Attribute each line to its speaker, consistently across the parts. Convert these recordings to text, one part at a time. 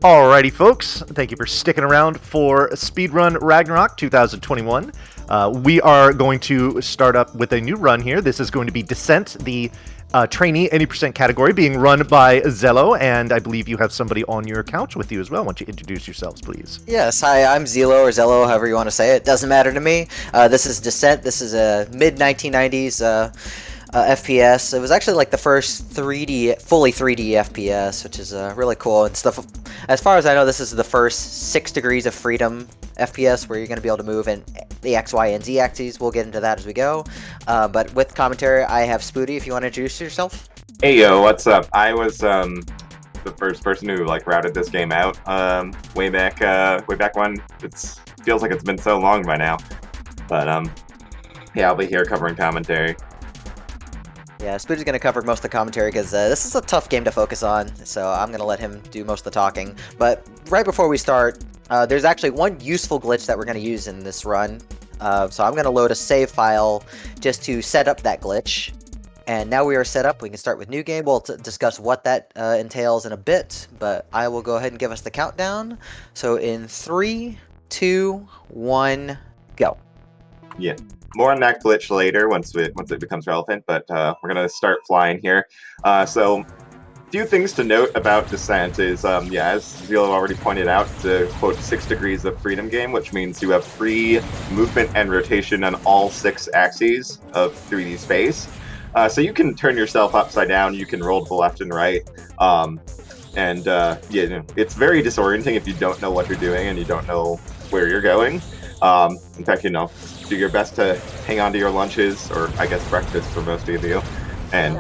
Speaker 1: Alrighty, folks. Thank you for sticking around for Speedrun Ragnarok 2021. We are going to start up with a new run here. This is going to be Descent, the Trainee 80% category, being run by ZELLLOO, and I believe you have somebody on your couch with you as well. Why don't you introduce yourselves, please?
Speaker 2: Yes, hi, I'm ZELLLOO or ZELLOO, however you want to say it. Doesn't matter to me. This is Descent. This is a mid-1990s FPS. It was actually like the first fully 3D FPS, which is really cool and stuff. As far as I know, this is the first 6 degrees of freedom FPS where you're going to be able to move in the X, Y, and Z axes. We'll get into that as we go. But with commentary, I have Spoody, if you want to introduce yourself.
Speaker 3: Hey yo, what's up? I was the first person who routed this game out way back when. It feels like it's been so long by now. But yeah, I'll be here covering commentary.
Speaker 2: Yeah, Spoody's going to cover most of the commentary because this is a tough game to focus on, so I'm going to let him do most of the talking. But right before we start, there's actually one useful glitch that we're going to use in this run. So I'm going to load a save file just to set up that glitch. And now we are set up, we can start with new game. We'll discuss what that entails in a bit, but I will go ahead and give us the countdown. So in 3, 2, 1, go.
Speaker 3: Yeah. More on that glitch later once it becomes relevant, but we're gonna start flying here. So, a few things to note about Descent is, yeah, as ZELLLOO already pointed out, it's a quote 6 degrees of freedom game, which means you have free movement and rotation on all 6 axes of 3D space. So you can turn yourself upside down, you can roll to the left and right, and yeah, it's very disorienting if you don't know what you're doing and you don't know where you're going. In fact, do your best to hang on to your lunches, or I guess breakfast for most of you, and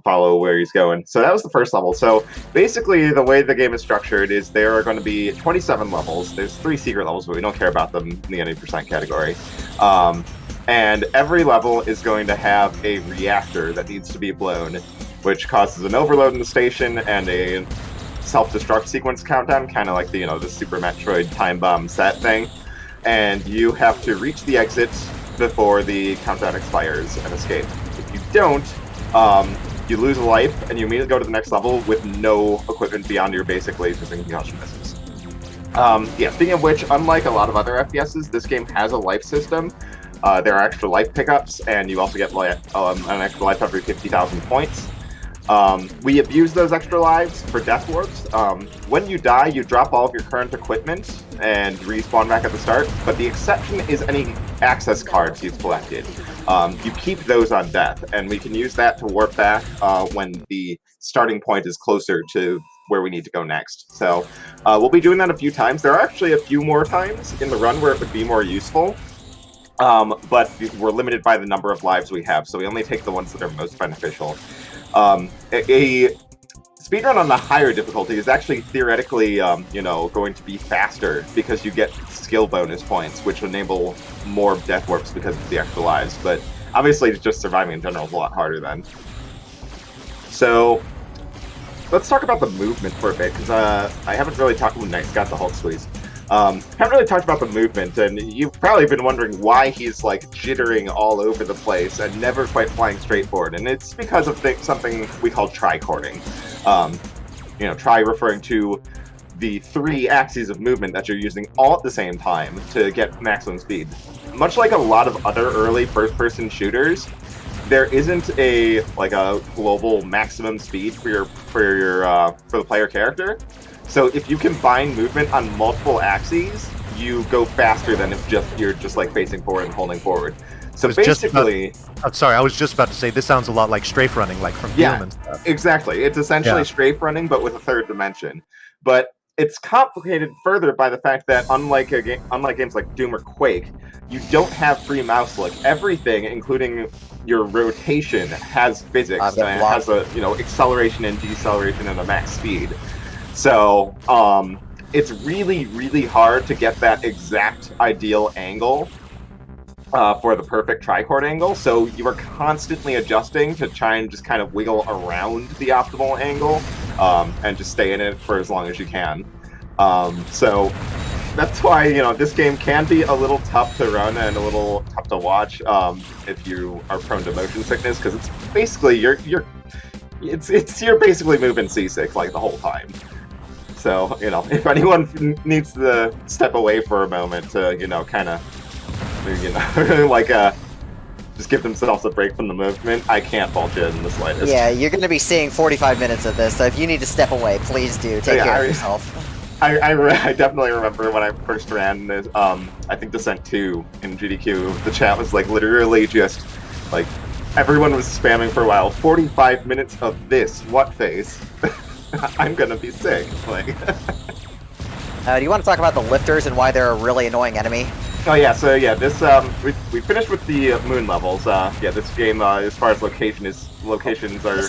Speaker 3: follow where he's going. So that was the first level. So basically, the way the game is structured is there are going to be 27 levels. There's 3 secret levels, but we don't care about them in the 80% category. And every level is going to have a reactor that needs to be blown, which causes an overload in the station and a self-destruct sequence countdown, kind of like the the Super Metroid time bomb set thing. And you have to reach the exit before the countdown expires and escape. If you don't, you lose a life and you immediately go to the next level with no equipment beyond your basic lasers and concussion missiles. Yeah, speaking of which, unlike a lot of other FPSs, this game has a life system. There are extra life pickups, and you also get an extra life every 50,000 points. We abuse those extra lives for death warps. When you die, you drop all of your current equipment and respawn back at the start, but the exception is any access cards you've collected. You keep those on death, and we can use that to warp back when the starting point is closer to where we need to go next. So we'll be doing that a few times. There are actually a few more times in the run where it would be more useful. But we're limited by the number of lives we have, so we only take the ones that are most beneficial. A speedrun on the higher difficulty is actually theoretically, going to be faster because you get skill bonus points, which enable more death warps because of the extra lives. But obviously, just surviving in general is a lot harder then. So let's talk about the movement for a bit, because I haven't really talked about Nice got the Hulk squeeze. Haven't really talked about the movement, and you've probably been wondering why he's jittering all over the place and never quite flying straight forward, and it's because of something we call tricording. Tri referring to the 3 axes of movement that you're using all at the same time to get maximum speed. Much like a lot of other early first-person shooters, there isn't a global maximum speed for the player character. So if you combine movement on multiple axes, you go faster than if you're just facing forward and holding forward. So basically,
Speaker 1: sorry, I was just about to say this sounds a lot like strafe running, like from Doom and stuff.
Speaker 3: Exactly. It's essentially strafe running, but with a 3rd dimension. But it's complicated further by the fact that unlike games like Doom or Quake, you don't have free mouse look. Everything, including your rotation, has physics and it has a acceleration and deceleration and a max speed. So it's really, really hard to get that exact ideal angle for the perfect tricord angle. So you are constantly adjusting to try and just kind of wiggle around the optimal angle and just stay in it for as long as you can. So that's why this game can be a little tough to run and a little tough to watch if you are prone to motion sickness, because it's basically you're you're basically moving C6 like the whole time. So, you know, if anyone needs to step away for a moment to, you know, kind of, you know, like, just give themselves a break from the movement, I can't fault you in the slightest.
Speaker 2: Yeah, you're going to be seeing 45 minutes of this, so if you need to step away, please do. Take care of yourself.
Speaker 3: I definitely remember when I first ran this, I think Descent 2 in GDQ, the chat was, like, literally just, like, everyone was spamming for a while. 45 minutes of this, what face? I'm gonna be sick. Like,
Speaker 2: do you want to talk about the lifters and why they're a really annoying enemy?
Speaker 3: Oh yeah, so yeah, this we finished with the moon levels. Yeah, this game as far as locations are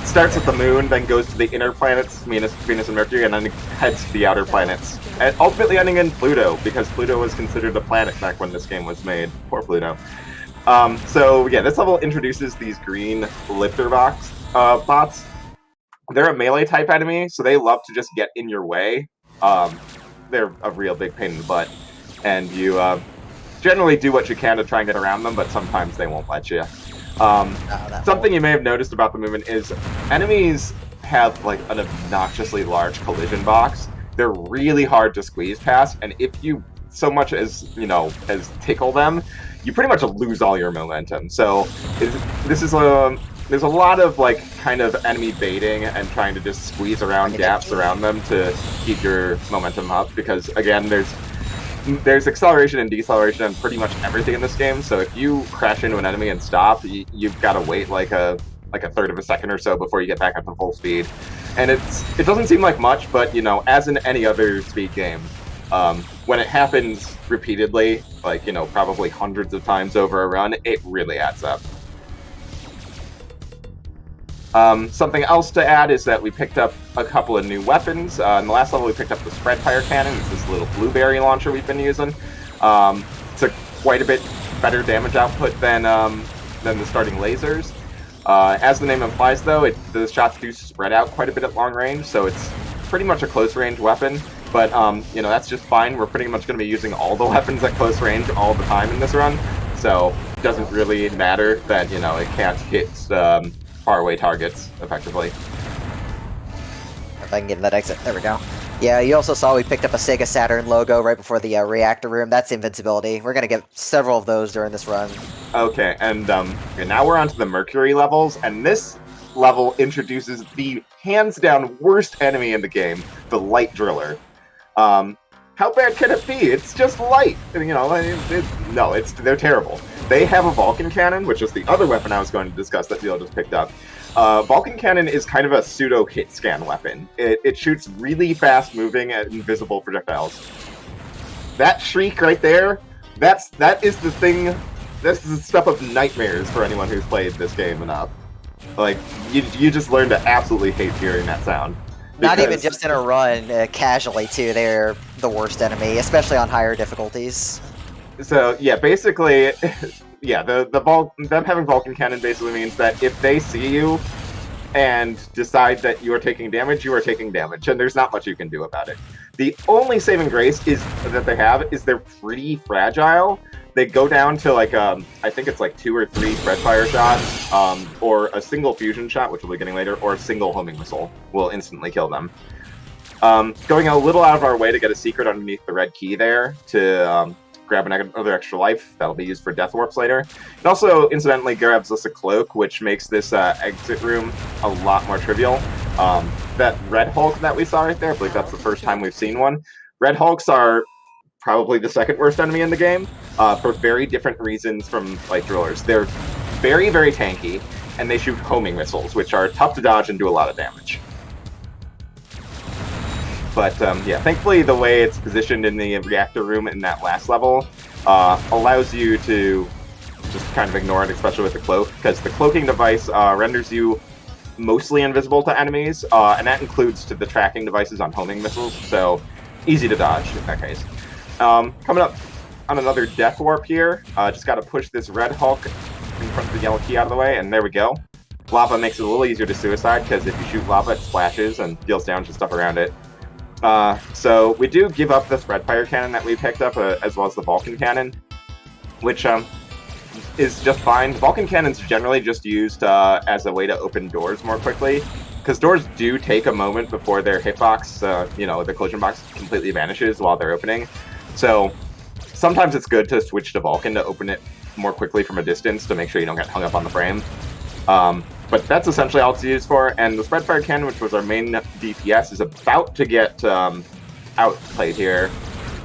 Speaker 3: starts at the moon, then goes to the inner planets, Venus and Mercury, and then heads to the outer planets, and ultimately ending in Pluto because Pluto was considered a planet back when this game was made. Poor Pluto. So yeah, this level introduces these green lifter bots. They're a melee type enemy, so they love to just get in your way. They're a real big pain in the butt, and you generally do what you can to try and get around them, but sometimes they won't let you. Something you may have noticed about the movement is enemies have like an obnoxiously large collision box. They're really hard to squeeze past, and if you so much as, you know, as tickle them, you pretty much lose all your momentum. So this is there's a lot of like kind of enemy baiting and trying to just squeeze around gaps around them to keep your momentum up, because again, there's acceleration and deceleration and pretty much everything in this game. So if you crash into an enemy and stop, you've got to wait like a third of a second or so before you get back up to full speed. And it doesn't seem like much, but you know, as in any other speed game, when it happens repeatedly, like, you know, probably hundreds of times over a run, it really adds up. Something else to add is that we picked up a couple of new weapons. In the last level, we picked up the spread fire cannon. It's this little blueberry launcher we've been using. It's quite a bit better damage output than the starting lasers. As the name implies, though, the shots do spread out quite a bit at long range, so it's pretty much a close range weapon. But you know, that's just fine. We're pretty much going to be using all the weapons at close range all the time in this run, so it doesn't really matter that, you know, it can't hit faraway targets effectively.
Speaker 2: If I can get that exit, there we go. Yeah, you also saw we picked up a Sega Saturn logo right before the Reactor Room. That's invincibility. We're gonna get several of those during this run.
Speaker 3: Okay, and now we're on to the Mercury levels, and this level introduces the hands-down worst enemy in the game, the Light Driller. How bad can it be? It's just light. You know, they're terrible. They have a Vulcan cannon, which is the other weapon I was going to discuss that Zeel just picked up. Vulcan cannon is kind of a pseudo hit scan weapon. It shoots really fast-moving and invisible projectiles. That shriek right there, that is the thing. This is the stuff of nightmares for anyone who's played this game enough. Like, you just learn to absolutely hate hearing that sound.
Speaker 2: Not even just in a run, casually too. They're the worst enemy, especially on higher difficulties.
Speaker 3: So yeah, basically, yeah, them having Vulcan cannon basically means that if they see you and decide that you are taking damage, you are taking damage, and there's not much you can do about it. The only saving grace is they're pretty fragile. They go down to like I think it's like 2 or 3 spread fire shots, or a single fusion shot, which we'll be getting later, or a single homing missile will instantly kill them. Going a little out of our way to get a secret underneath the red key there to grab another extra life that'll be used for death warps later. It also incidentally grabs us a cloak, which makes this exit room a lot more trivial. That Red Hulk that we saw right there, I believe that's the first time we've seen one. Red Hulks are probably the second worst enemy in the game, for very different reasons from Light Drillers. They're very, very tanky, and they shoot homing missiles, which are tough to dodge and do a lot of damage. But yeah, thankfully the way it's positioned in the reactor room in that last level allows you to just kind of ignore it, especially with the cloak, because the cloaking device renders you mostly invisible to enemies, and that includes to the tracking devices on homing missiles, so easy to dodge in that case. Coming up on another death warp here, just got to push this Red Hulk in front of the yellow key out of the way, and there we go. Lava makes it a little easier to suicide, because if you shoot lava, it splashes and deals damage to stuff around it. So we do give up the spread fire cannon that we picked up, as well as the Vulcan cannon, which is just fine. Vulcan cannon's generally just used as a way to open doors more quickly, because doors do take a moment before their hitbox, the collision box completely vanishes while they're opening. So sometimes it's good to switch to Vulcan to open it more quickly from a distance to make sure you don't get hung up on the frame. But that's essentially all it's used for, and the spread fire cannon, which was our main DPS, is about to get outplayed here.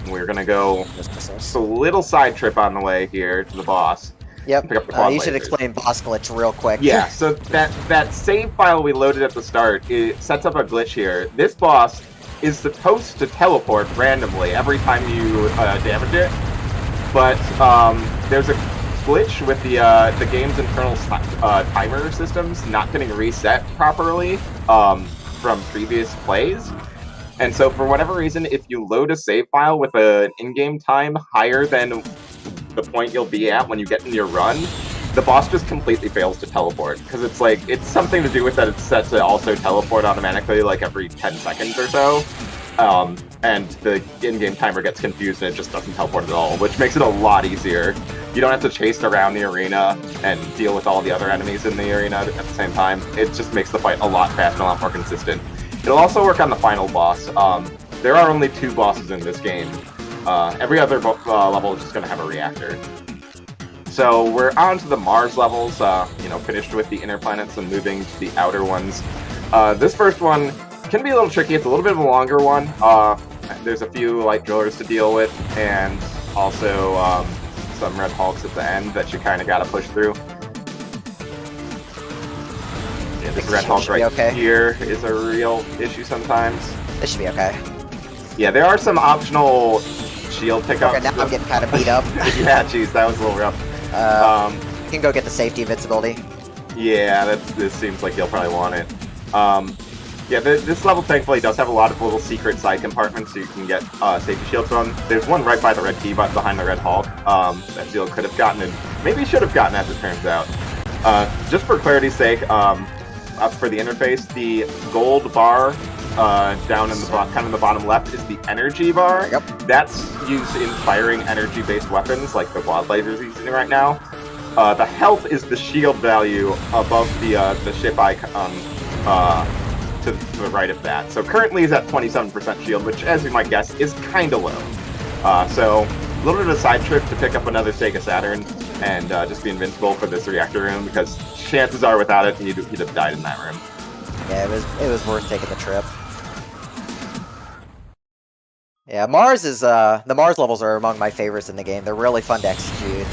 Speaker 3: We're going to go just a little side trip on the way here to the boss.
Speaker 2: Yep,
Speaker 3: Pick up the
Speaker 2: you should explain boss glitch real quick.
Speaker 3: Yeah, so that save file we loaded at the start, it sets up a glitch here. This boss is supposed to teleport randomly every time you damage it, but there's a glitch with the game's internal timer systems not getting reset properly from previous plays. And so for whatever reason, if you load a save file with an in-game time higher than the point you'll be at when you get into your run, the boss just completely fails to teleport. Because it's something to do with that it's set to also teleport automatically like every 10 seconds or so. And the in-game timer gets confused and it just doesn't teleport at all, which makes it a lot easier. You don't have to chase around the arena and deal with all the other enemies in the arena at the same time. It just makes the fight a lot faster and a lot more consistent. It'll also work on the final boss. There are only 2 bosses in this game. Every other level is just going to have a reactor. So we're on to the Mars levels, finished with the inner planets and moving to the outer ones. This first one can be a little tricky. It's a little bit of a longer one. There's a few light drillers to deal with, and also some red hulks at the end that you kind of got to push through. Yeah, this red hulk right here is a real issue sometimes.
Speaker 2: This should be okay.
Speaker 3: Yeah, there are some optional shield pickups.
Speaker 2: Okay, now I'm getting kind of beat up.
Speaker 3: Yeah, jeez, that was a little rough.
Speaker 2: You can go get the safety invincibility.
Speaker 3: Yeah, this seems like you'll probably want it. Yeah, this level thankfully does have a lot of little secret side compartments so you can get safety shields from. There's one right by the red key button behind the red Hulk that Zeel could have gotten and maybe should have gotten as it turns out. Just for clarity's sake, up for the interface, the gold bar down in the kind of the bottom left is the energy bar.
Speaker 2: Yep.
Speaker 3: That's used in firing energy-based weapons like the quad lasers he's using right now. The health is the shield value above the ship icon to the right of that. So currently he's at 27% shield, which, as you might guess, is kind of low. So a little bit of a side trip to pick up another Sega Saturn and just be invincible for this reactor room, because chances are without it, he'd have died in that room.
Speaker 2: Yeah, it was worth taking the trip. Yeah, Mars is the Mars levels are among my favorites in the game. They're really fun to execute.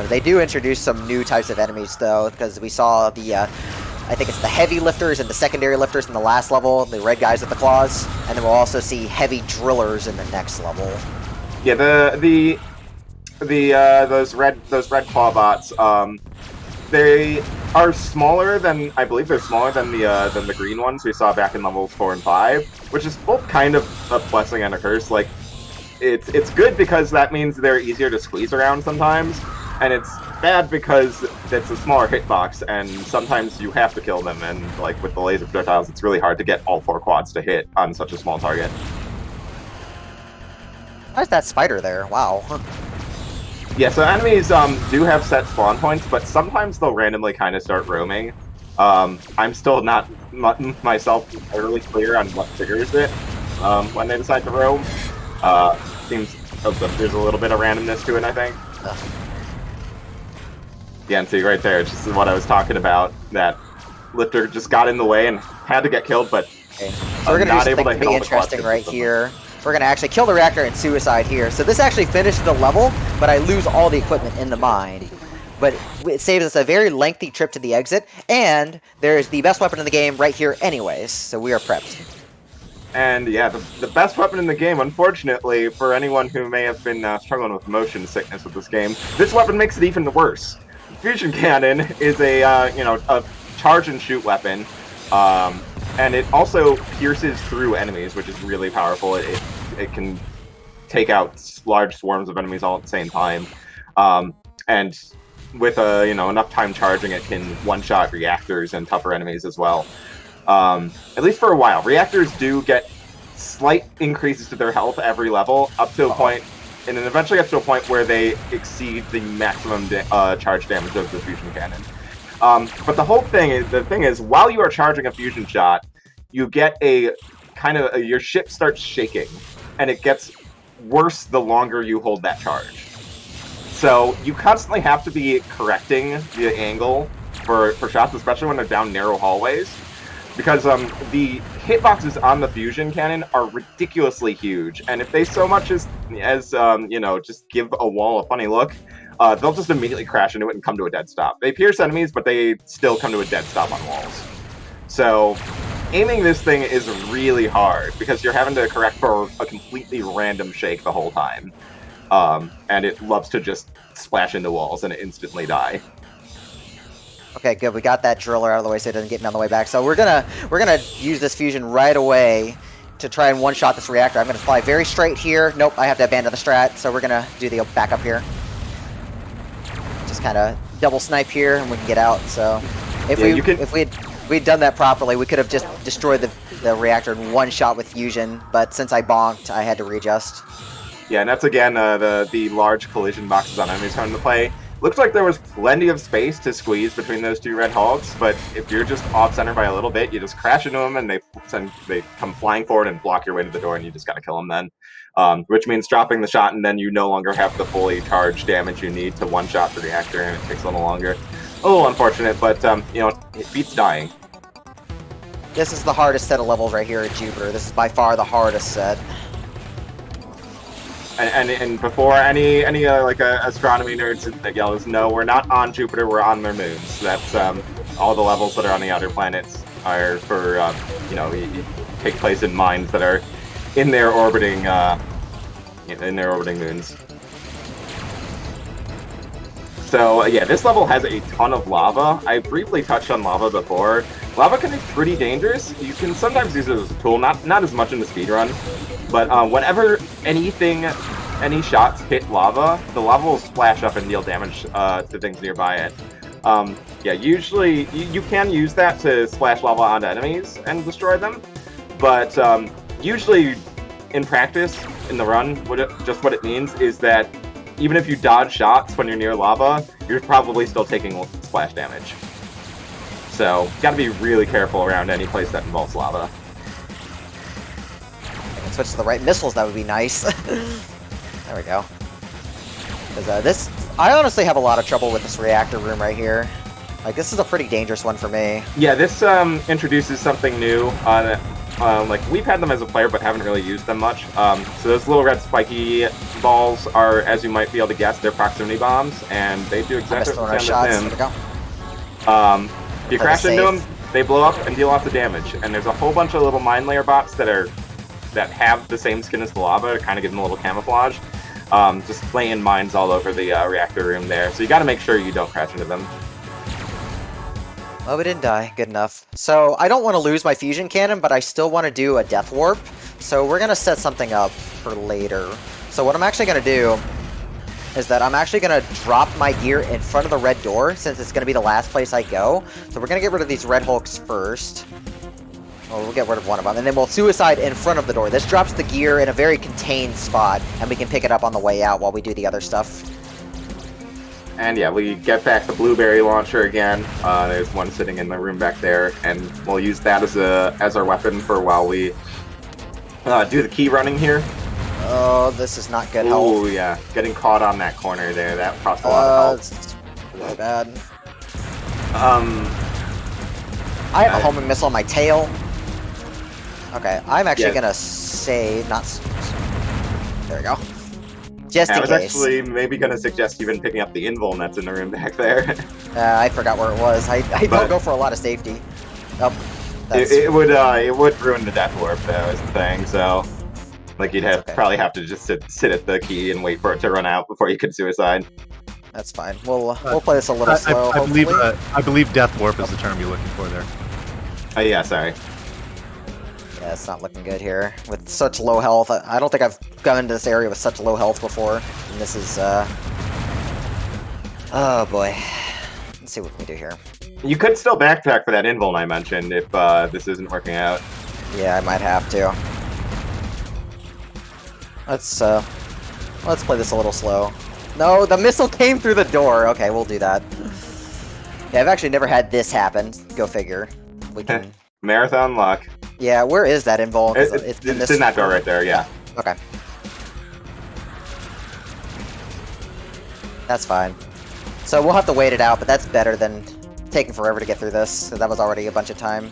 Speaker 2: They do introduce some new types of enemies though, because we saw the I think it's the heavy lifters and the secondary lifters in the last level, the red guys with the claws, and then we'll also see heavy drillers in the next level.
Speaker 3: Yeah, those red claw bots. They are smaller than, I believe they're smaller than the green ones we saw back in levels 4 and 5, which is both kind of a blessing and a curse. Like, it's good because that means they're easier to squeeze around sometimes, and it's bad because it's a smaller hitbox, and sometimes you have to kill them, and like with the laser projectiles, it's really hard to get all 4 quads to hit on such a small target.
Speaker 2: Why is that spider there? Wow.
Speaker 3: Yeah, so enemies do have set spawn points, but sometimes they'll randomly kind of start roaming. I'm still not myself entirely clear on what triggers it when they decide to roam. Seems there's a little bit of randomness to it, I think. Yeah, and see right there, just what I was talking about. That lifter just got in the way and had to get killed, but
Speaker 2: okay. So we're gonna do something pretty interesting right here. We're going to actually kill the reactor and suicide here. So this actually finished the level, but I lose all the equipment in the mine. But it saves us a very lengthy trip to the exit, and there's the best weapon in the game right here anyways, so we are prepped.
Speaker 3: And yeah, the best weapon in the game, unfortunately, for anyone who may have been struggling with motion sickness with this game, this weapon makes it even worse. Fusion Cannon is a charge and shoot weapon. And it also pierces through enemies, which is really powerful. It can take out large swarms of enemies all at the same time. And with enough time charging, it can one-shot reactors and tougher enemies as well. At least for a while. Reactors do get slight increases to their health every level, up to a point and it eventually gets to a point where they exceed the maximum charge damage of the fusion cannon. But the thing is, while you are charging a fusion shot, you get a kind of your ship starts shaking, and it gets worse the longer you hold that charge. So you constantly have to be correcting the angle for shots, especially when they're down narrow hallways, because the hitboxes on the fusion cannon are ridiculously huge, and if they so much as just give a wall a funny look, they'll just immediately crash into it and come to a dead stop. They pierce enemies, but they still come to a dead stop on walls. So aiming this thing is really hard because you're having to correct for a completely random shake the whole time. And it loves to just splash into walls and instantly die.
Speaker 2: Okay, good. We got that driller out of the way so it doesn't get me on the way back. So we're gonna use this fusion right away to try and one-shot this reactor. I'm gonna fly very straight here. Nope, I have to abandon the strat, so we're gonna do the backup here. Just kind of double snipe here, and we can get out. So if we'd done that properly, we could have just destroyed the reactor in one shot with fusion. But since I bonked, I had to readjust.
Speaker 3: Yeah, and that's again the large collision boxes on enemies coming to play. Looks like there was plenty of space to squeeze between those two red hulks, but if you're just off-center by a little bit, you just crash into them, and they come flying forward and block your way to the door, and you just gotta kill them then. Which means dropping the shot, and then you no longer have the fully charged damage you need to one-shot the reactor, and it takes a little longer. A little unfortunate, but it beats dying.
Speaker 2: This is the hardest set of levels right here at Jupiter. This is by far the hardest set.
Speaker 3: And before any astronomy nerds that yell us, no, we're not on Jupiter, we're on their moons. That's all the levels that are on the outer planets are for take place in mines that are in their orbiting moons. So yeah, this level has a ton of lava. I briefly touched on lava before. Lava can be pretty dangerous. You can sometimes use it as a tool, not as much in the speedrun, but whenever any shots hit lava, the lava will splash up and deal damage to things nearby it. Yeah, usually you can use that to splash lava onto enemies and destroy them, but usually in practice, in the run, what it means is that even if you dodge shots when you're near lava, you're probably still taking splash damage. So, gotta be really careful around any place that involves lava.
Speaker 2: I can switch to the right missiles, that would be nice. There we go. Because I honestly have a lot of trouble with this reactor room right here. Like, this is a pretty dangerous one for me.
Speaker 3: Yeah, this introduces something new. Like, we've had them as a player, but haven't really used them much. So those little red spiky balls are, as you might be able to guess, they're proximity bombs, and they do exactly what they sound to them. If you crash into them, they blow up and deal lots of damage. And there's a whole bunch of little mine layer bots that have the same skin as the lava to kind of give them a little camouflage. Just laying mines all over the reactor room there. So you got to make sure you don't crash into them.
Speaker 2: Well, we didn't die. Good enough. So, I don't want to lose my fusion cannon, but I still want to do a death warp. So, we're going to set something up for later. So, what I'm actually going to do is that I'm actually going to drop my gear in front of the red door, since it's going to be the last place I go. So, we're going to get rid of these red hulks first. Well, we'll get rid of one of them, and then we'll suicide in front of the door. This drops the gear in a very contained spot, and we can pick it up on the way out while we do the other stuff.
Speaker 3: And yeah, we get back the blueberry launcher again. There's one sitting in the room back there, and we'll use that as our weapon for while we do the key running here.
Speaker 2: Oh, this is not good health.
Speaker 3: Oh yeah, getting caught on that corner there, that cost a lot of health.
Speaker 2: It's really bad. I have a homing missile on my tail. Okay, I'm actually gonna save, there we go. Just in case.
Speaker 3: I was actually maybe going to suggest even picking up the invuln that's in the room back there.
Speaker 2: I forgot where it was. I don't go for a lot of safety. Oh,
Speaker 3: it would ruin the death warp though, is the thing. So, like you'd probably have to just sit at the key and wait for it to run out before you could suicide.
Speaker 2: That's fine. We'll play this a little slow.
Speaker 1: I believe death warp is the term you're looking for there.
Speaker 3: Oh yeah, sorry.
Speaker 2: Yeah, it's not looking good here. With such low health, I don't think I've gone into this area with such low health before. And this is, oh boy. Let's see what we can do here.
Speaker 3: You could still backtrack for that invuln I mentioned if this isn't working out.
Speaker 2: Yeah, I might have to. Let's Let's play this a little slow. No, the missile came through the door. Okay, we'll do that. Yeah, I've actually never had this happen. Go figure. We can...
Speaker 3: Marathon luck.
Speaker 2: Yeah, where is that invul?
Speaker 3: It's in that door right there, yeah.
Speaker 2: Okay. That's fine. So we'll have to wait it out, but that's better than taking forever to get through this. So that was already a bunch of time.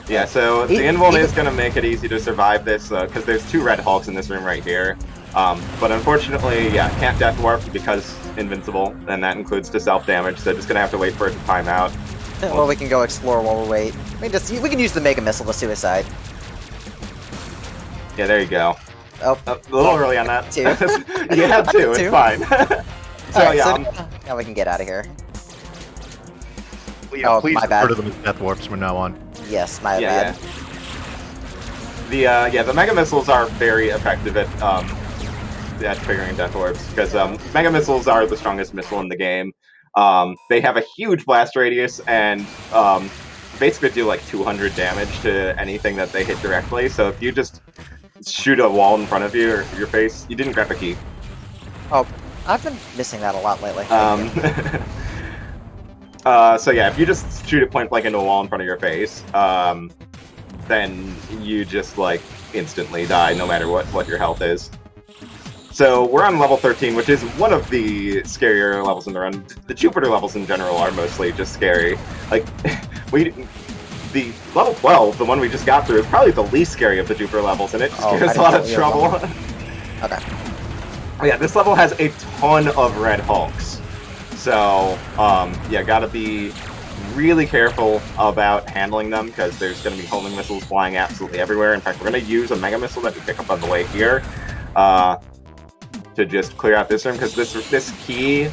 Speaker 3: Yeah, so the invul is going to make it easy to survive this, because there's 2 red hulks in this room right here. But unfortunately, yeah, can't death warp because invincible, and that includes to self-damage, so just going to have to wait for it to time out.
Speaker 2: Well, we can go explore while we wait. We can use the Mega Missile to suicide.
Speaker 3: Yeah, there you go.
Speaker 2: Oh,
Speaker 3: a little early on that.
Speaker 2: 2.
Speaker 3: You have 2, it's fine. So,
Speaker 2: right,
Speaker 3: yeah.
Speaker 2: so now we can get out of here.
Speaker 1: Yeah, please
Speaker 2: my bad.
Speaker 1: refer to them as death warps from now on.
Speaker 2: Yes, my bad.
Speaker 3: Yeah. The Mega Missiles are very effective at triggering death orbs, because Mega Missiles are the strongest missile in the game. They have a huge blast radius, and basically do like 200 damage to anything that they hit directly, so if you just shoot a wall in front of you or your face, you didn't grab a key.
Speaker 2: Oh, I've been missing that a lot lately.
Speaker 3: So yeah, if you just shoot it point blank into a wall in front of your face, then you just like instantly die no matter what your health is. So we're on level 13, which is one of the scarier levels in the run. The Jupiter levels in general are mostly just scary. Like, the level 12, the one we just got through, is probably the least scary of the Jupiter levels, and it just gives us a lot of trouble.
Speaker 2: Okay.
Speaker 3: Oh yeah, this level has a ton of red hulks. So, yeah, gotta be really careful about handling them, because there's gonna be homing missiles flying absolutely everywhere. In fact, we're gonna use a Mega Missile that we pick up on the way here, to just clear out this room, because this key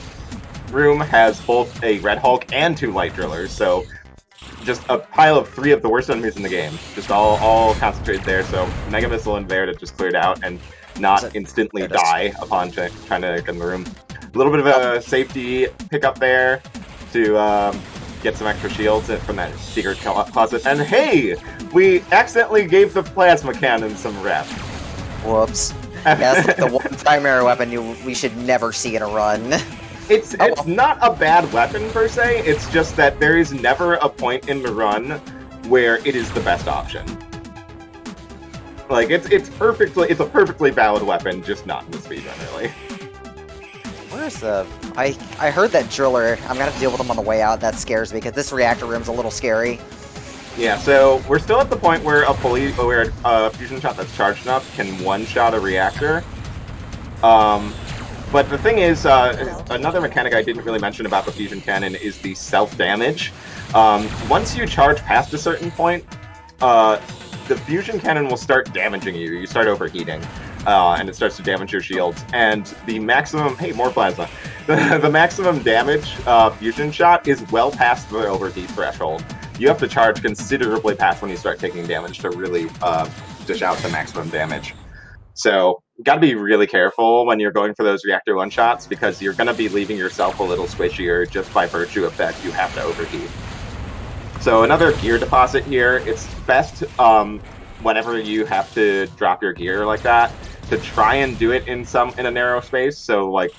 Speaker 3: room has both a red hulk and 2 light drillers, so just a pile of 3 of the worst enemies in the game, just all concentrated there. So Mega Missile in there to just clear it out and not instantly die upon trying to get in the room. A little bit of a safety pickup there to get some extra shields from that secret closet. And hey, we accidentally gave the plasma cannon some rep.
Speaker 2: Whoops. Yeah, that's like the one primary weapon we should never see in a run.
Speaker 3: It's not a bad weapon per se, it's just that there is never a point in the run where it is the best option. Like, it's a perfectly valid weapon, just not in the speedrun, really.
Speaker 2: Where's the... I heard that driller. I'm gonna have to deal with him on the way out. That scares me, because this reactor room's a little scary.
Speaker 3: Yeah, so we're still at the point where a fusion shot that's charged enough can one-shot a reactor. But the thing is, another mechanic I didn't really mention about the fusion cannon is the self-damage. Once you charge past a certain point, the fusion cannon will start damaging you. You start overheating, and it starts to damage your shields. And the maximum... Hey, more plasma. The maximum damage fusion shot is well past the overheat threshold. You have to charge considerably past when you start taking damage to really dish out the maximum damage. So, gotta be really careful when you're going for those reactor one-shots, because you're gonna be leaving yourself a little squishier just by virtue of that you have to overheat. So another gear deposit here. It's best whenever you have to drop your gear like that to try and do it in a narrow space. So like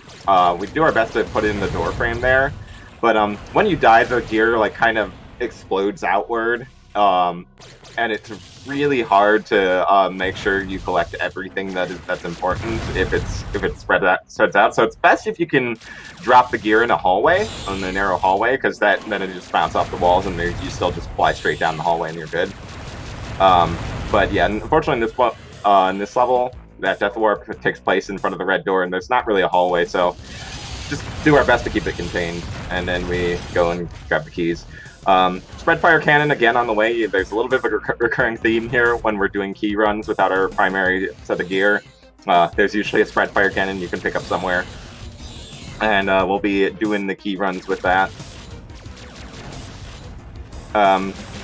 Speaker 3: we do our best to put it in the door frame there, but when you die, the gear like kind of explodes outward, and it's really hard to make sure you collect everything that's important if it spreads out. So it's best if you can drop the gear in a hallway, on the narrow hallway, because then it just bounces off the walls and you still just fly straight down the hallway and you're good. But yeah, unfortunately in this level, that death warp takes place in front of the red door, and there's not really a hallway, so just do our best to keep it contained, and then we go and grab the keys. Spread fire cannon again on the way. There's a little bit of a recurring theme here when we're doing key runs without our primary set of gear. There's usually a spread fire cannon you can pick up somewhere, and we'll be doing the key runs with that.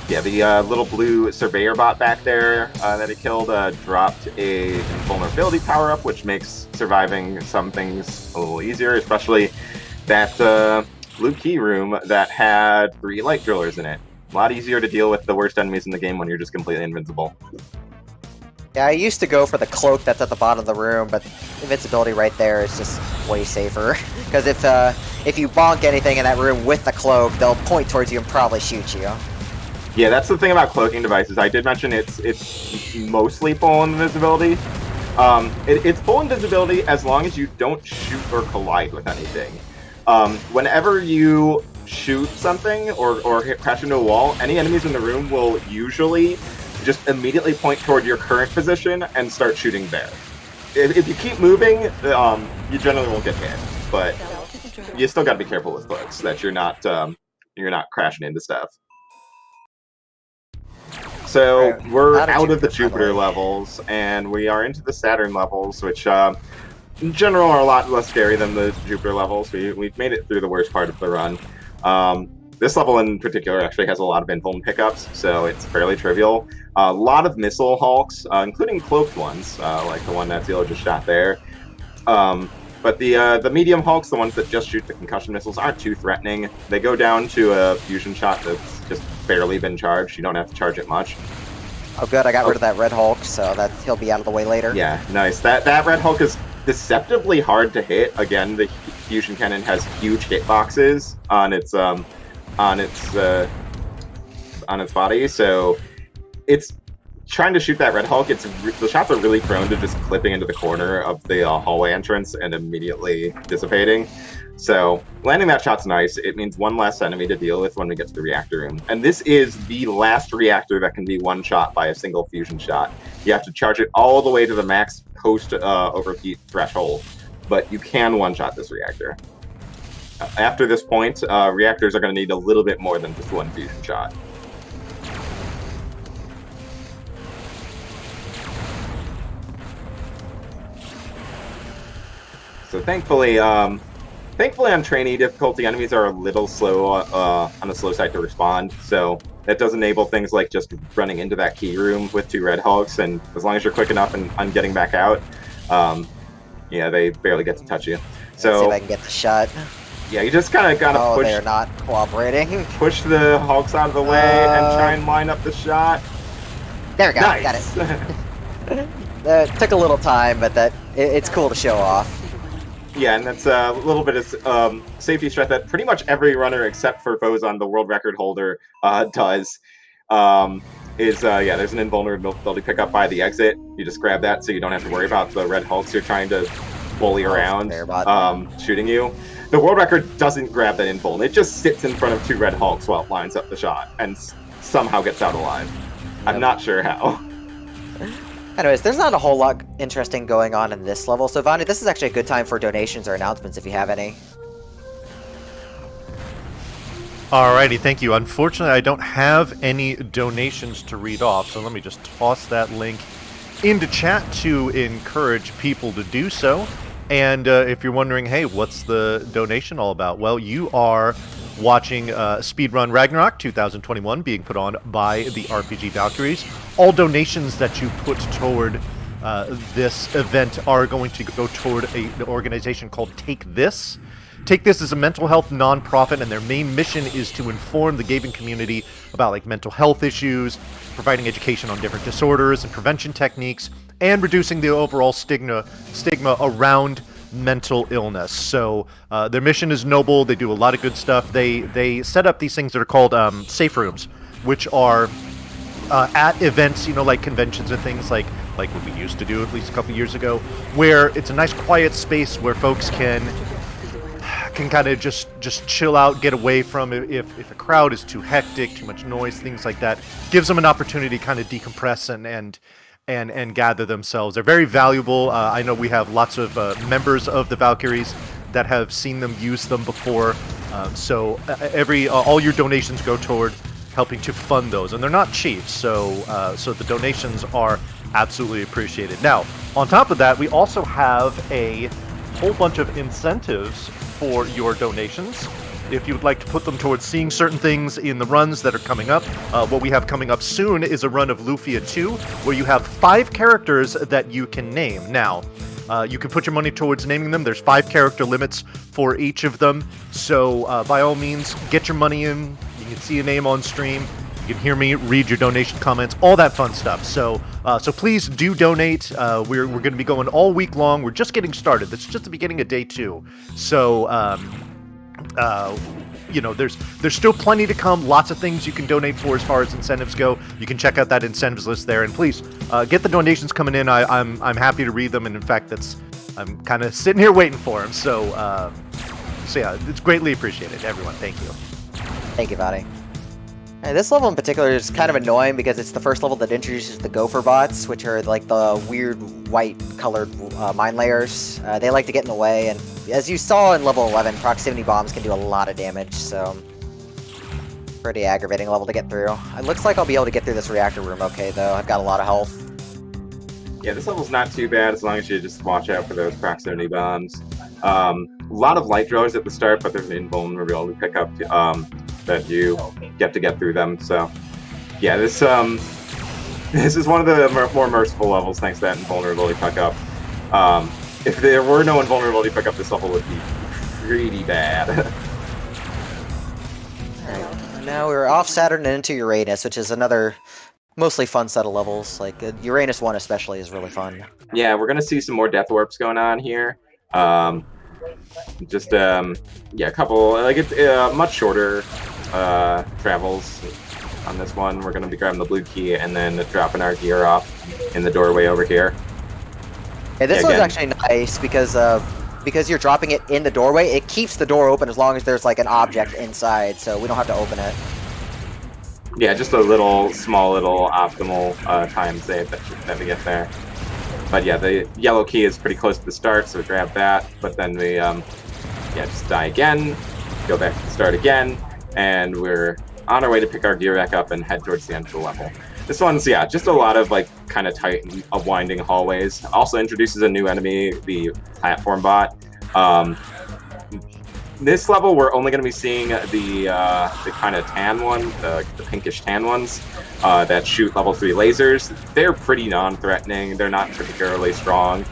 Speaker 3: Yeah, the little blue surveyor bot back there that he killed dropped a vulnerability power-up, which makes surviving some things a little easier, especially that blue key room that had 3 light drillers in it. A lot easier to deal with the worst enemies in the game when you're just completely invincible.
Speaker 2: Yeah, I used to go for the cloak that's at the bottom of the room, but invincibility right there is just way safer. Because if you bonk anything in that room with the cloak, they'll point towards you and probably shoot you.
Speaker 3: Yeah, that's the thing about cloaking devices. I did mention it's mostly full invisibility. It's full invisibility as long as you don't shoot or collide with anything. Whenever you shoot something or crash into a wall, any enemies in the room will usually just immediately point toward your current position and start shooting there. If you keep moving, you generally won't get hit, but you still got to be careful with cloaks so that you're not crashing into stuff. So we're out of the Jupiter levels, and we are into the Saturn levels, which in general are a lot less scary than the Jupiter levels. We've made it through the worst part of the run. This level in particular actually has a lot of invuln pickups, so it's fairly trivial. A lot of missile hulks, including cloaked ones, like the one that ZELLLOO just shot there. But the medium hulks, the ones that just shoot the concussion missiles, aren't too threatening. They go down to a fusion shot that's just barely been charged. You don't have to charge it much.
Speaker 2: Oh good, I got rid of that red Hulk, so that he'll be out of the way later.
Speaker 3: Yeah, nice. That red Hulk is deceptively hard to hit. Again, the fusion cannon has huge hitboxes on its body, so it's trying to shoot that red Hulk. The shots are really prone to just clipping into the corner of the hallway entrance and immediately dissipating. So landing that shot's nice. It means one less enemy to deal with when we get to the reactor room. And this is the last reactor that can be one shot by a single fusion shot. You have to charge it all the way to the max post overheat threshold, but you can one shot this reactor. After this point, reactors are going to need a little bit more than just one fusion shot. So thankfully on Trainee difficulty, enemies are a little slow on the slow side to respond. So that does enable things like just running into that key room with 2 red Hulks, and as long as you're quick enough and getting back out, yeah, they barely get to touch you. So
Speaker 2: let's see if I can get the shot.
Speaker 3: Yeah, you just kind of gotta push.
Speaker 2: They're not cooperating.
Speaker 3: Push the Hulks out of the way and try and line up the shot.
Speaker 2: There we go.
Speaker 3: Nice.
Speaker 2: Got it. That took a little time, but it's cool to show off.
Speaker 3: Yeah, and that's a little bit of safety strat that pretty much every runner except for Fozon, the world record holder, does. Yeah, there's an invulnerability pickup by the exit. You just grab that so you don't have to worry about the red Hulks you're trying to bully around shooting you. The world record doesn't grab that invuln. It just sits in front of 2 red Hulks while it lines up the shot and somehow gets out alive. Yep. I'm not sure how.
Speaker 2: Anyways, there's not a whole lot interesting going on in this level, so Vani, this is actually a good time for donations or announcements if you have any.
Speaker 1: Alrighty, thank you. Unfortunately, I don't have any donations to read off, so let me just toss that link into chat to encourage people to do so. And if you're wondering, hey, what's the donation all about? Well, you are watching Speedrun Ragnarok 2021 being put on by the RPG Valkyries. All donations that you put toward this event are going to go toward an organization called Take This. Take This is a mental health nonprofit, and their main mission is to inform the gaming community about like mental health issues, providing education on different disorders and prevention techniques, and reducing the overall stigma around mental illness. So their mission is noble. They do a lot of good stuff. They set up these things that are called safe rooms, which are at events, you know, like conventions and things like what we used to do at least a couple years ago, where it's a nice quiet space where folks can kind of just chill out, get away from if a crowd is too hectic, too much noise, things like that. Gives them an opportunity to kind of decompress and gather themselves. They're very valuable. I know we have lots of members of the Valkyries that have seen them use them before. So all your donations go toward helping to fund those, and they're not cheap. So the donations are absolutely appreciated. Now, on top of that, we also have a whole bunch of incentives for your donations. If you would like to put them towards seeing certain things in the runs that are coming up, what we have coming up soon is a run of Lufia 2, where you have 5 characters that you can name. Now, you can put your money towards naming them. There's 5 character limits for each of them. So by all means, get your money in. You can see a name on stream. You can hear me, read your donation comments, all that fun stuff. So so please do donate. We're going to be going all week long. We're just getting started. This is just the beginning of day 2. So you know, there's still plenty to come. Lots of things you can donate for as far as incentives go. You can check out that incentives list there, and please get the donations coming in. I'm happy to read them, and in fact, I'm kind of sitting here waiting for them. So yeah, it's greatly appreciated, everyone. Thank you.
Speaker 2: Thank you, Vadi. And this level in particular is kind of annoying because it's the first level that introduces the gopher bots, which are like the weird white-colored mine layers. They like to get in the way, and as you saw in level 11, proximity bombs can do a lot of damage, so pretty aggravating level to get through. It looks like I'll be able to get through this reactor room okay, though. I've got a lot of health.
Speaker 3: Yeah, this level's not too bad as long as you just watch out for those proximity bombs. A lot of light drawers at the start, but there's an invulnerability pickup that you get to get through them. So, yeah, this is one of the more merciful levels thanks to that invulnerability pickup. If there were no invulnerability pickup, this level would be pretty bad.
Speaker 2: Alright, now we're off Saturn and into Uranus, which is another mostly fun set of levels. Like, Uranus 1 especially is really fun.
Speaker 3: Yeah, we're gonna see some more death warps going on here. Yeah, a couple, like, it's much shorter travels on this one. We're gonna be grabbing the blue key and then dropping our gear off in the doorway over here.
Speaker 2: Yeah, this one's actually nice because you're dropping it in the doorway, it keeps the door open as long as there's like an object inside, so we don't have to open it.
Speaker 3: Yeah, just a small little optimal time save that we get there. But yeah, the yellow key is pretty close to the start, so grab that. But then we, just die again, go back to the start again, and we're on our way to pick our gear back up and head towards the end of the level. This one's, yeah, just a lot of, like, kind of tight, winding hallways. Also introduces a new enemy, the platform bot. This level, we're only going to be seeing the kind of tan one, the pinkish tan ones that shoot level 3 lasers. They're pretty non-threatening. They're not particularly strong.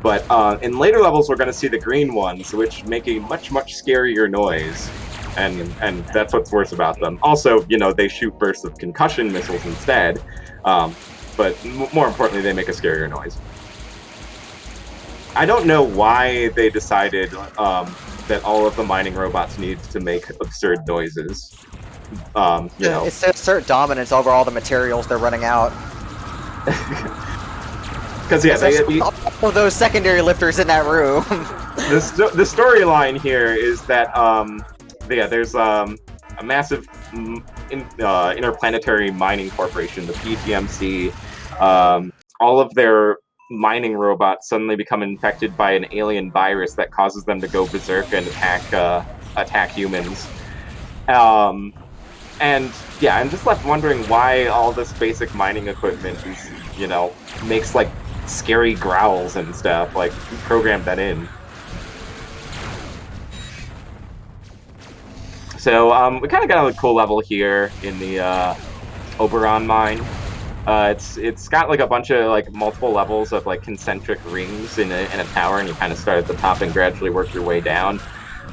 Speaker 3: But in later levels, we're going to see the green ones, which make a much, much scarier noise. And that's what's worse about them. Also, you know, they shoot bursts of concussion missiles instead. But more importantly, they make a scarier noise. I don't know why they decided that all of the mining robots need to make absurd noises. You know.
Speaker 2: It's to assert dominance over all the materials they're running out.
Speaker 3: Because yeah,
Speaker 2: all of those secondary lifters in that room.
Speaker 3: The storyline here is that there's a massive interplanetary mining corporation, the PTMC. All of their mining robots suddenly become infected by an alien virus that causes them to go berserk and attack humans. And yeah, I'm just left wondering why all this basic mining equipment is, you know, makes like scary growls and stuff. Like, who programmed that in? So we kind of got a cool level here in the Oberon mine. It's got like a bunch of like multiple levels of like concentric rings in a tower, and you kind of start at the top and gradually work your way down.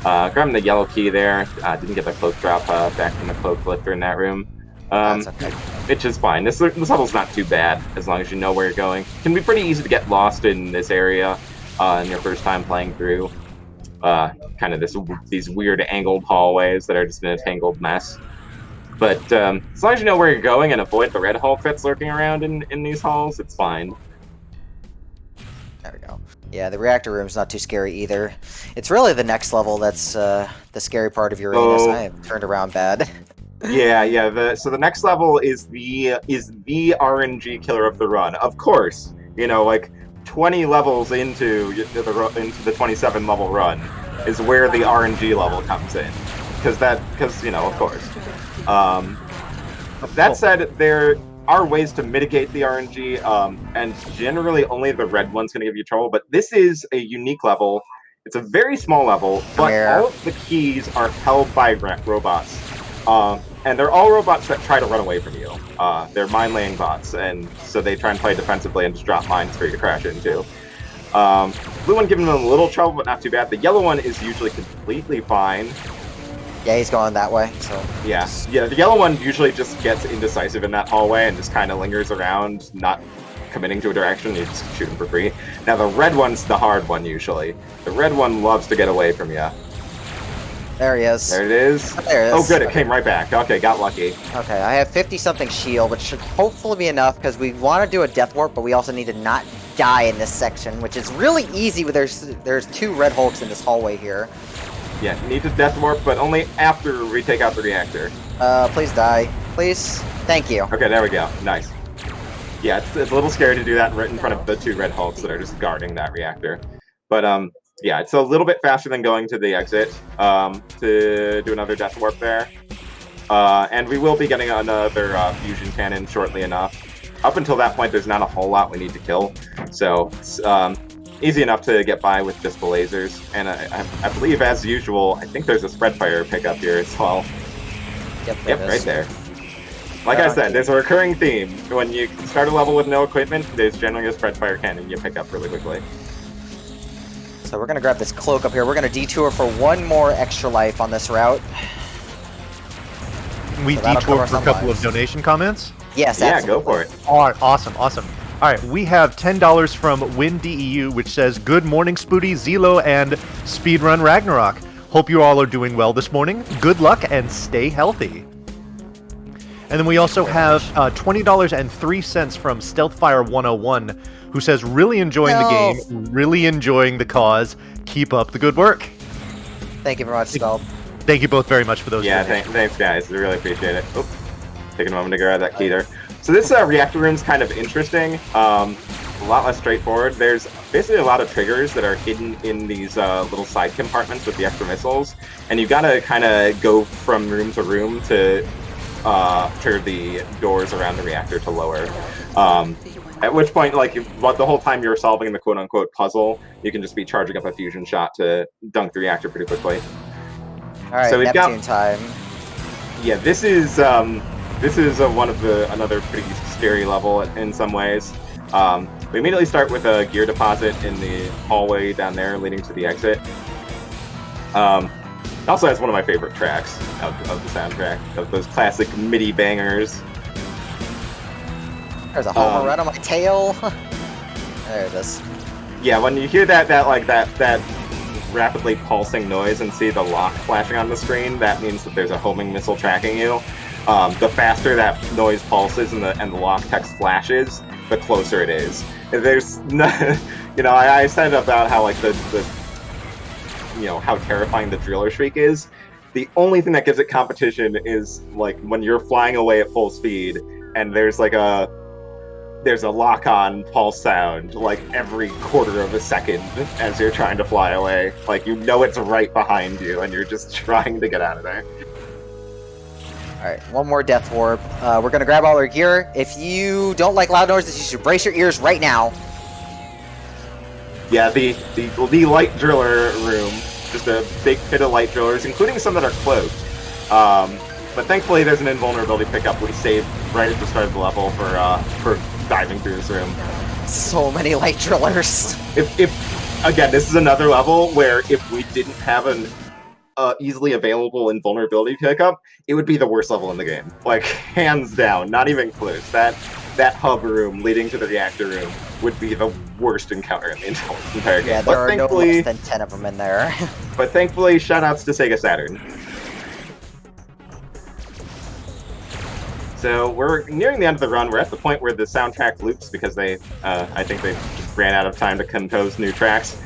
Speaker 3: Grabbing the yellow key there. Didn't get the cloak drop back from the cloak lifter in that room.
Speaker 2: That's okay.
Speaker 3: Which is fine. This level's not too bad as long as you know where you're going. It can be pretty easy to get lost in this area in your first time playing through. Kind of these weird angled hallways that are just in a tangled mess. But as long as you know where you're going and avoid the red Hulk that's lurking around in these halls, it's fine.
Speaker 2: There we go. Yeah, the reactor room's not too scary either. It's really the next level that's the scary part of Uranus. I have turned around bad.
Speaker 3: Yeah. So the next level is the RNG killer of the run. Of course, you know, like 20 levels into the 27 level run is where the RNG level comes in, because you know, of course. That said, there are ways to mitigate the RNG, and generally only the red one's going to give you trouble, but this is a unique level. It's a very small level, but all of the keys are held by robots. And they're all robots that try to run away from you. They're mine-laying bots, and so they try and play defensively and just drop mines for you to crash into. Blue one giving them a little trouble, but not too bad. The yellow one is usually completely fine.
Speaker 2: Yeah, he's going that way, so...
Speaker 3: Yeah, the yellow one usually just gets indecisive in that hallway and just kind of lingers around, not committing to a direction, you just shoot him for free. Now the red one's the hard one, usually. The red one loves to get away from you.
Speaker 2: There he is.
Speaker 3: There it is.
Speaker 2: There it is.
Speaker 3: Oh good, it came right back. Okay, got lucky.
Speaker 2: Okay, I have 50-something shield, which should hopefully be enough, because we want to do a death warp, but we also need to not die in this section, which is really easy. There's 2 red hulks in this hallway here.
Speaker 3: Yeah, need to death warp, but only after we take out the reactor.
Speaker 2: Please die. Please. Thank you.
Speaker 3: Okay, there we go. Nice. Yeah, it's a little scary to do that right in front of the 2 red hulks that are just guarding that reactor. But, yeah, it's a little bit faster than going to the exit to do another death warp there. And we will be getting another fusion cannon shortly enough. Up until that point, there's not a whole lot we need to kill. So, it's easy enough to get by with just the lasers. And I believe, as usual, I think there's a spread fire pickup here as well. Yep, right there. Like I said, there's a recurring theme. When you start a level with no equipment, there's generally a spread fire cannon you pick up really quickly.
Speaker 2: So we're going to grab this cloak up here. We're going to detour for 1 more extra life on this route.
Speaker 1: We detour for a couple of donation comments?
Speaker 2: Yes,
Speaker 3: yeah,
Speaker 2: absolutely.
Speaker 3: go for it.
Speaker 1: All right, awesome. All right, we have $10 from WinDEU, which says, "Good morning, Spoody, ZELLLOO, and Speedrun Ragnarok. Hope you all are doing well this morning. Good luck and stay healthy." And then we also have $20.03 from StealthFire101, who says, "Really enjoying the game, really enjoying the cause. Keep up the good work."
Speaker 2: Thank you very much, Stealth.
Speaker 1: Thank you both very much for those.
Speaker 3: Yeah, thanks guys. We really appreciate it. Oops. Taking a moment to grab that key there. So this reactor room's kind of interesting. A lot less straightforward. There's basically a lot of triggers that are hidden in these little side compartments with the extra missiles, and you've got to kind of go from room to room to trigger the doors around the reactor to lower. At which point, like, the whole time you're solving the quote-unquote puzzle, you can just be charging up a fusion shot to dunk the reactor pretty quickly.
Speaker 2: All right, so we've Neptune time.
Speaker 3: Yeah, this is another pretty scary level in some ways. We immediately start with a gear deposit in the hallway down there leading to the exit. It also has one of my favorite tracks of the soundtrack, of those classic MIDI bangers.
Speaker 2: There's a homer right on my tail. There it is.
Speaker 3: Yeah, when you hear that rapidly pulsing noise and see the lock flashing on the screen, that means that there's a homing missile tracking you. The faster that noise pulses and the lock text flashes, the closer it is. There's no, I said about how like the how terrifying the driller shriek is. The only thing that gives it competition is like when you're flying away at full speed and there's a lock-on pulse sound like every quarter of a second as you're trying to fly away. Like it's right behind you and you're just trying to get out of there.
Speaker 2: Alright, 1 more death warp. We're gonna grab all our gear. If you don't like loud noises, you should brace your ears right now.
Speaker 3: Yeah, the light driller room, just a big pit of light drillers, including some that are cloaked. But thankfully there's an invulnerability pickup we saved right at the start of the level for diving through this room.
Speaker 2: So many light drillers.
Speaker 3: If again, this is another level where if we didn't have an easily available invulnerability pickup, it would be the worst level in the game. Like, hands down, not even close. That hub room leading to the reactor room would be the worst encounter in the entire game.
Speaker 2: Yeah, there are no less than 10 of them in there.
Speaker 3: But thankfully, shoutouts to Sega Saturn. So we're nearing the end of the run. We're at the point where the soundtrack loops because I think they just ran out of time to compose new tracks.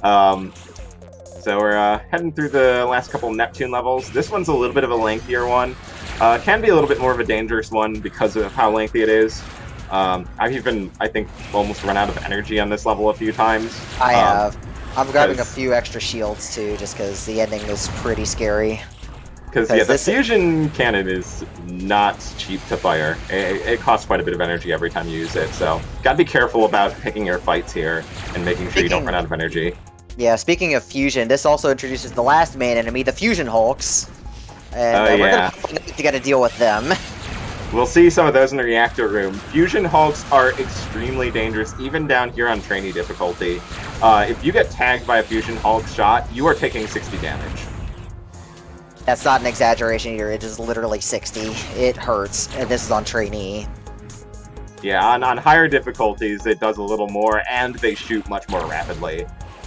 Speaker 3: So we're heading through the last couple Neptune levels. This one's a little bit of a lengthier one. Can be a little bit more of a dangerous one because of how lengthy it is. I've even, I think, almost run out of energy on this level a few times.
Speaker 2: I have. I'm grabbing a few extra shields too, just because the ending is pretty scary.
Speaker 3: Because yeah, the fusion cannon is not cheap to fire. It costs quite a bit of energy every time you use it, so gotta be careful about picking your fights here and making sure you don't run out of energy.
Speaker 2: Yeah, speaking of fusion, this also introduces the last main enemy, the Fusion Hulks. And we're gonna to deal with them.
Speaker 3: We'll see some of those in the reactor room. Fusion Hulks are extremely dangerous, even down here on Trainee difficulty. If you get tagged by a Fusion Hulk shot, you are taking 60 damage.
Speaker 2: That's not an exaggeration here. It is literally 60. It hurts, and this is on Trainee.
Speaker 3: Yeah, on higher difficulties, it does a little more, and they shoot much more rapidly.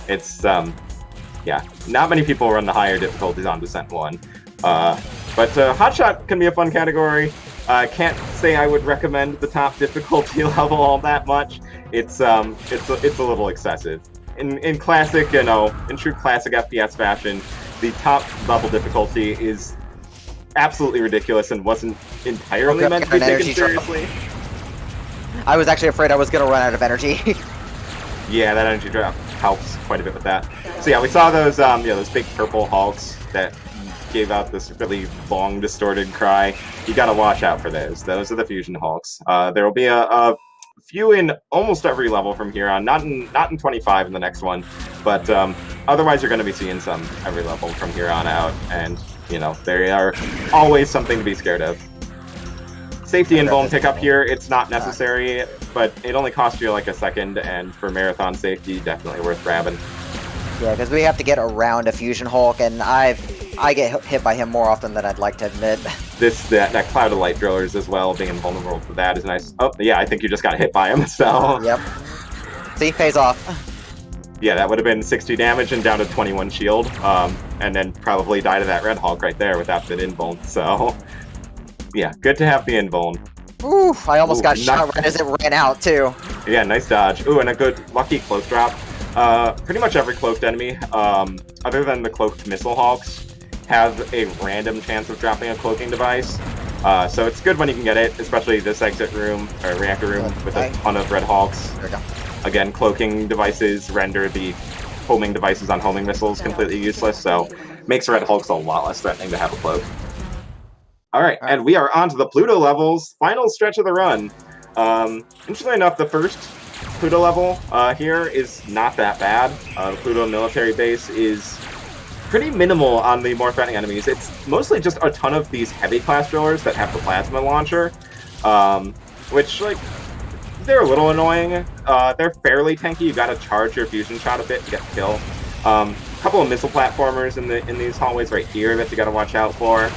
Speaker 3: It's, yeah, not many people run the higher difficulties on Descent 1. But Hotshot can be a fun category. I can't say I would recommend the top difficulty level all that much. It's a little excessive. In classic, in true classic FPS fashion, the top level difficulty is absolutely ridiculous and wasn't entirely meant to be taken seriously.
Speaker 2: I was actually afraid I was going to run out of energy.
Speaker 3: Yeah, that energy drop helps quite a bit with that. So yeah, we saw those those big purple hulks that gave out this really long, distorted cry. You gotta watch out for those. Those are the fusion hulks. There will be a few in almost every level from here on. Not in 25 in the next one, but otherwise you're going to be seeing some every level from here on out. And they are always something to be scared of. Safety invuln pickup here, it's not necessary, but it only costs you like a second, and for marathon safety, definitely worth grabbing.
Speaker 2: Yeah, because we have to get around a fusion hulk, and I get hit by him more often than I'd like to admit.
Speaker 3: That cloud of light drillers as well, being invulnerable to that is nice. Oh, yeah, I think you just got hit by him, so...
Speaker 2: Yep. See, pays off.
Speaker 3: Yeah, that would have been 60 damage and down to 21 shield, and then probably die to that red hulk right there without the invuln, so... Yeah, good to have the invuln.
Speaker 2: Oof, I almost got shot right as it ran out, too.
Speaker 3: Yeah, nice dodge. Ooh, and a good lucky cloak drop. Pretty much every cloaked enemy, other than the cloaked missile hulks, have a random chance of dropping a cloaking device. So it's good when you can get it, especially this exit room, or reactor room, with a ton of red hulks.
Speaker 2: There we go.
Speaker 3: Again, cloaking devices render the homing devices on homing missiles completely useless, so makes red hulks a lot less threatening to have a cloak. Alright, and we are on to the Pluto levels, final stretch of the run. Interestingly enough, the first Pluto level here is not that bad. The Pluto military base is pretty minimal on the more threatening enemies. It's mostly just a ton of these heavy class drillers that have the plasma launcher, which, like, they're a little annoying. They're fairly tanky. You gotta charge your fusion shot a bit to get the kill. A couple of missile platformers in these hallways right here that you gotta watch out for.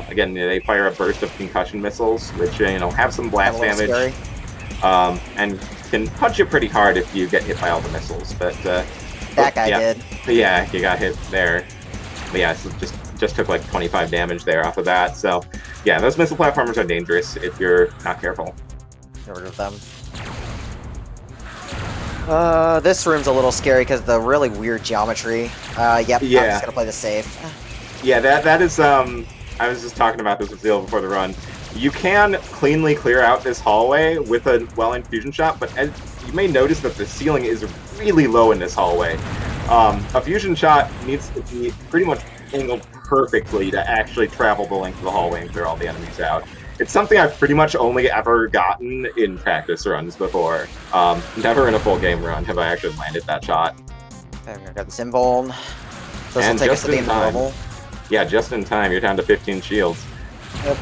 Speaker 3: Again, they fire a burst of concussion missiles, which have some blast damage, and can punch you pretty hard if you get hit by all the missiles. But
Speaker 2: that guy did.
Speaker 3: Yeah, you got hit there. But yeah, so just took like 25 damage there off of that. So yeah, those missile platformers are dangerous if you're not careful.
Speaker 2: Get rid of them. This room's a little scary because the really weird geometry. Yep, yeah. I'm just gonna play this safe.
Speaker 3: Yeah, that is, I was just talking about this with Zeal before the run. You can cleanly clear out this hallway with a well-aimed fusion shot, but as you may notice that the ceiling is really low in this hallway. A fusion shot needs to be pretty much angled perfectly to actually travel the length of the hallway and clear all the enemies out. It's something I've pretty much only ever gotten in practice runs before. Never in a full game run have I actually landed that shot.
Speaker 2: Okay, we're gonna grab this invuln. This will take us to the end of the level.
Speaker 3: Yeah, just in time. You're down to 15 shields.
Speaker 2: Yep.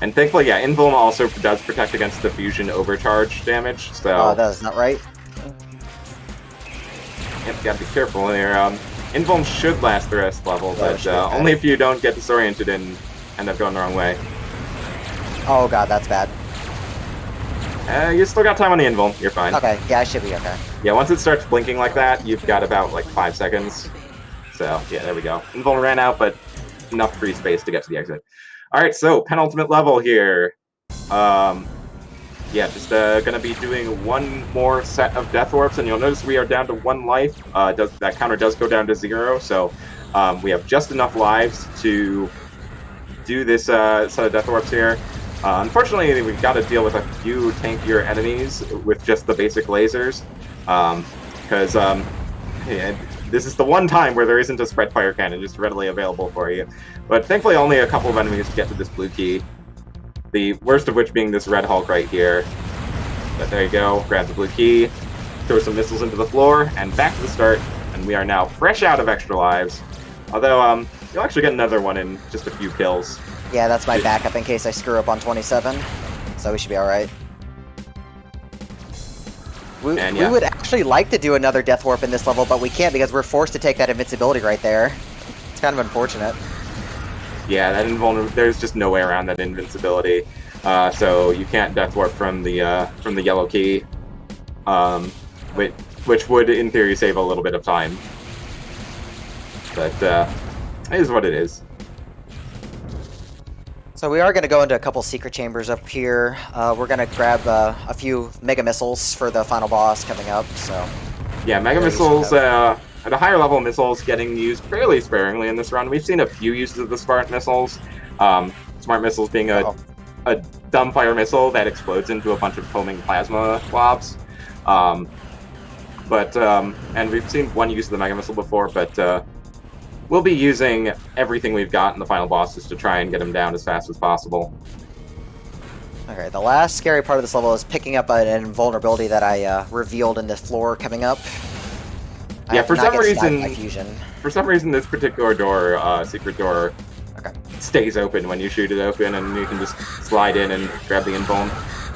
Speaker 3: And thankfully, yeah, invuln also does protect against the fusion overcharge damage, so...
Speaker 2: that is not right.
Speaker 3: Yep, gotta be careful there. Invuln should last the rest of the level, but only if you don't get disoriented and end up going the wrong way.
Speaker 2: Oh god, that's bad.
Speaker 3: You still got time on the invuln. You're fine.
Speaker 2: Okay, yeah, I should be okay.
Speaker 3: Yeah, once it starts blinking like that, you've got about, like, 5 seconds. So, yeah, there we go. Invuln ran out, but enough free space to get to the exit. Alright, so, penultimate level here. Yeah, just gonna be doing one more set of death warps, and you'll notice we are down to 1 life. That counter does go down to 0, so we have just enough lives to do this set of death warps here. Unfortunately, we've got to deal with a few tankier enemies with just the basic lasers, because this is the one time where there isn't a spread fire cannon just readily available for you. But thankfully, only a couple of enemies get to this blue key. The worst of which being this red Hulk right here. But there you go, grab the blue key, throw some missiles into the floor, and back to the start. And we are now fresh out of extra lives. Although, you'll actually get another one in just a few kills.
Speaker 2: Yeah, that's my backup in case I screw up on 27. So we should be alright. We would actually like to do another Death Warp in this level, but we can't because we're forced to take that invincibility right there. kind of unfortunate.
Speaker 3: Yeah, that there's just no way around that invincibility. So you can't death warp from the yellow key, which would in theory save a little bit of time. But it is what it is.
Speaker 2: So we are going to go into a couple secret chambers up here. We're going to grab a few mega missiles for the final boss coming up. So
Speaker 3: yeah, mega missiles. At a higher level, missiles getting used fairly sparingly in this run. We've seen a few uses of the smart missiles. Smart missiles being a dumbfire missile that explodes into a bunch of foaming plasma blobs. And we've seen one use of the mega missile before, but we'll be using everything we've got in the final bosses to try and get him down as fast as possible.
Speaker 2: Okay, the last scary part of this level is picking up an invulnerability that I revealed in the floor coming up.
Speaker 3: Yeah, for some reason, this particular door, secret door, stays open when you shoot it open, and you can just slide in and grab the invuln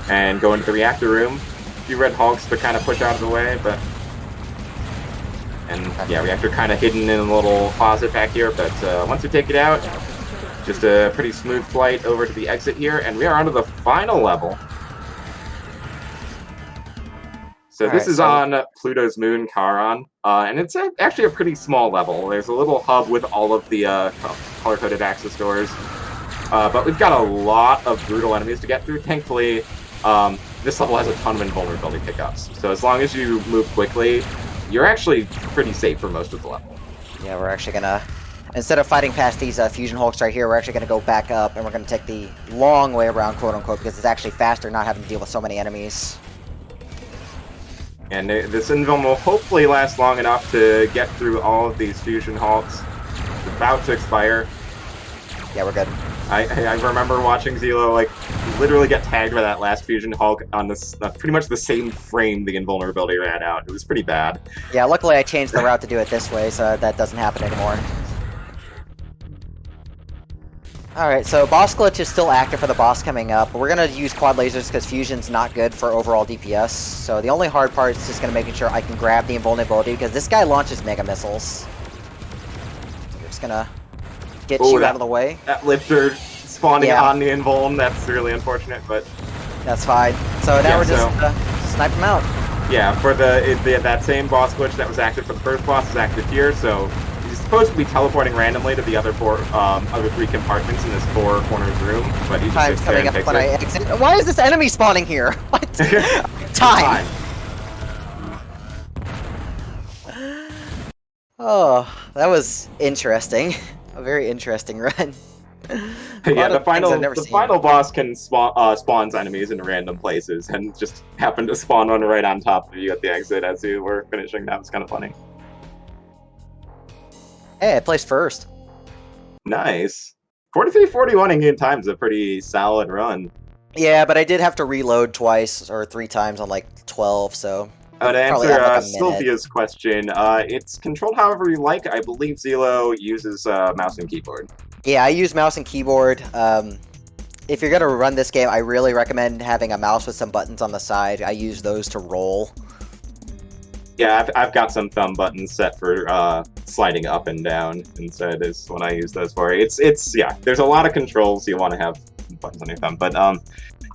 Speaker 3: and go into the reactor room. A few red hulks to kind of push out of the way, but... And yeah, reactor kind of hidden in a little closet back here, but once we take it out, just a pretty smooth flight over to the exit here, and we are onto the final level. So this is on Pluto's moon, Charon, and it's actually a pretty small level. There's a little hub with all of the color-coded access doors, but we've got a lot of brutal enemies to get through. Thankfully, this level has a ton of invulnerability pickups, so as long as you move quickly, you're actually pretty safe for most of the level.
Speaker 2: Yeah, we're actually gonna, instead of fighting past these fusion hulks right here, we're actually gonna go back up, and we're gonna take the long way around, quote-unquote, because it's actually faster not having to deal with so many enemies.
Speaker 3: And this invuln will hopefully last long enough to get through all of these fusion hulks. It's about to expire.
Speaker 2: Yeah, we're good.
Speaker 3: I remember watching ZELLOOO like literally get tagged by that last fusion hulk on this pretty much the same frame the invulnerability ran out. It was pretty bad.
Speaker 2: Yeah, luckily I changed the route to do it this way, so that doesn't happen anymore. Alright, so boss glitch is still active for the boss coming up. We're going to use quad lasers because fusion's not good for overall DPS. So the only hard part is just going to making sure I can grab the invulnerability because this guy launches mega missiles. We're just going to get you out of the way.
Speaker 3: That lifter spawning on the invuln, that's really unfortunate, but...
Speaker 2: That's fine. So now we're just snipe him out.
Speaker 3: Yeah, for that same boss glitch that was active for the first boss is active here, so... He's supposed to be teleporting randomly to the other three compartments in this four corners room, but he's just
Speaker 2: coming up when I exit. Why is this enemy spawning here? What? Time. Oh, that was interesting. A very interesting run.
Speaker 3: Yeah, the final boss can spawns enemies in random places, and just happened to spawn one right on top of you at the exit as you were finishing. That was kind of funny.
Speaker 2: Hey, I placed first.
Speaker 3: Nice. 43-41 in game time is a pretty solid run.
Speaker 2: Yeah, but I did have to reload twice or 3 times on like 12, so...
Speaker 3: To answer Sylvia's question, it's controlled however you like. I believe ZELLOOO uses mouse and keyboard.
Speaker 2: Yeah, I use mouse and keyboard. If you're going to run this game, I really recommend having a mouse with some buttons on the side. I use those to roll.
Speaker 3: Yeah, I've got some thumb buttons set for sliding up and down instead is what I use those for. It's there's a lot of controls you want to have buttons on your thumb, but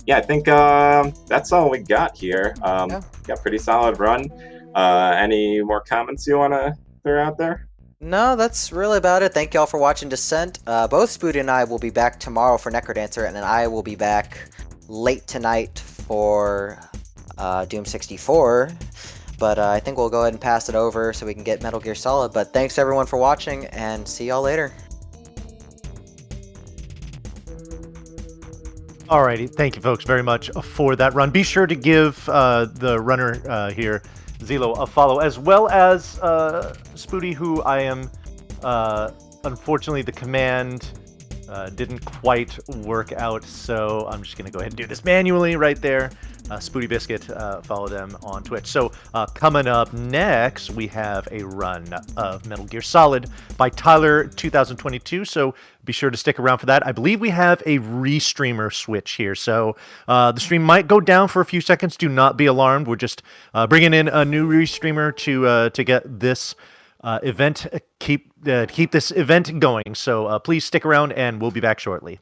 Speaker 3: yeah, I think that's all we got here. Got a pretty solid run. Any more comments you want to throw out there?
Speaker 2: No, that's really about it. Thank y'all for watching Descent. Both Spoody and I will be back tomorrow for Necrodancer, and then I will be back late tonight for Doom 64. But I think we'll go ahead and pass it over so we can get Metal Gear Solid. But thanks everyone for watching, and see y'all later.
Speaker 1: Alrighty, thank you folks very much for that run. Be sure to give the runner here, ZELLOOO, a follow, as well as Spoody, who I am, unfortunately the command didn't quite work out, so I'm just going to go ahead and do this manually right there. Spoody Biscuit, follow them on Twitch. So coming up next, we have a run of Metal Gear Solid by Tyler 2022. So be sure to stick around for that. I believe we have a restreamer switch here. So the stream might go down for a few seconds. Do not be alarmed. We're just bringing in a new restreamer to get this event, keep this event going. So please stick around, and we'll be back shortly.